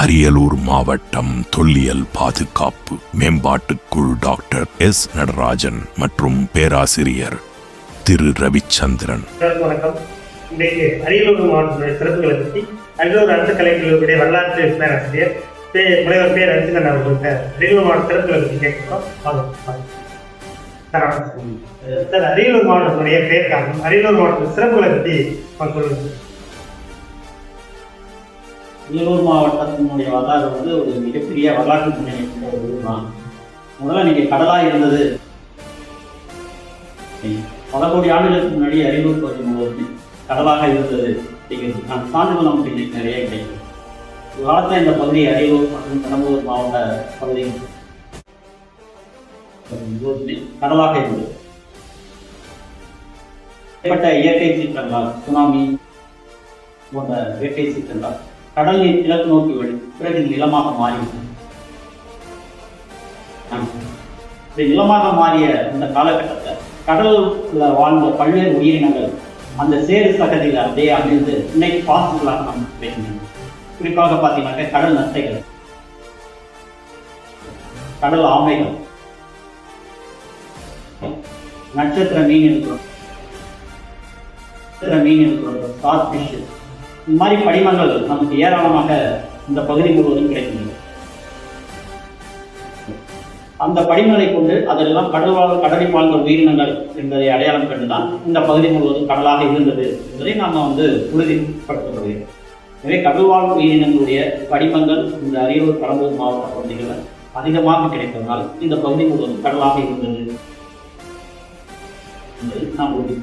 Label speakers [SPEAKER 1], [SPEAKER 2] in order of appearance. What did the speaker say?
[SPEAKER 1] அரியலூர் மாவட்டம் தொல்லியல் பாதுகாப்பு மேம்பாட்டுக்குழு டாக்டர் எஸ் நடராஜன் மற்றும் பேராசிரியர் திரு ரவிச்சந்திரன்.
[SPEAKER 2] வணக்கம். இன்றைக்கு அரியலூர் மாவட்டத்துடைய சிறப்புகளை பற்றி அரியலூர் அரசு கலைஞர்களுடைய வரலாற்று பேராசிரியர் முனைவர் பேர் ரவிச்சந்திரன் அவர்கள்ட்ட அரியலூர் மாவட்ட சிறப்புகளை பற்றி கேட்கிறோம். சார், அரியலூர் மாவட்டத்துடைய பேர் காரணம், அரியலூர் மாவட்ட சிறப்புகளை பற்றி சொல்லுங்க.
[SPEAKER 3] அரியலூர் மாவட்டத்தினுடைய வரலாறு ஒரு மிகப்பெரிய வரலாற்று முன்னணி தான். முதல்ல நீங்கள் கடலாக இருந்தது பல கோடி ஆண்டுகளுக்கு முன்னாடி அரியலூர் பகுதி முழுவதும் கடலாக இருந்தது அப்படிங்கிறது நான் சான்றுகள் நமக்கு நிறைய கிடைக்கும். ஒரு காலத்தில் இந்த பகுதி அரியலூர் மற்றும் பெரம்பலூர் மாவட்ட பகுதி கடலாக இருந்தது. ஏற்பட்ட இயற்கை சீற்றங்களால், சுனாமி போன்ற இயற்கை சீற்றங்களால் கடல் நீர் கிழக்கு நோக்கி வழி பிறகு நிலமாக மாறிவிட்டது. நிலமாக மாறிய இந்த காலகட்டத்தில் கடலில் வாழ்ந்த பல்வேறு உயிரினங்கள் அந்த சேறு சகதியில் அப்படியே அமைந்து இன்னைக்கு பாசிகளாக நாம் கிடைக்கின்றன. குறிப்பாக பார்த்தீங்கன்னாக்க கடல் நத்தைகள், கடல் ஆமைகள், நட்சத்திர மீன் இருக்கிறோம், ஸ்டார் ஃபிஷ், இந்த மாதிரி படிமங்கள் நமக்கு ஏராளமாக இந்த பகுதி முழுவதும் கிடைக்கின்றன. அந்த படிமங்களை கொண்டு அதெல்லாம் கடலில் வாழ்ந்த உயிரினங்கள் என்பதை அடையாளம் கண்டுதான் இந்த பகுதி முழுவதும் கடலாக இருந்தது என்பதை நாம் உறுதிப்படுத்தப்படுகிறோம். எனவே கடல்வாழ் உயிரினங்களுடைய படிமங்கள் இந்த அரியலூர் பெரம்பலூர் மாவட்ட பகுதிகளில் அதிகமாக கிடைப்பதனால் இந்த பகுதி முழுவதும் கடலாக இருந்தது என்பதை நாம் உறுதி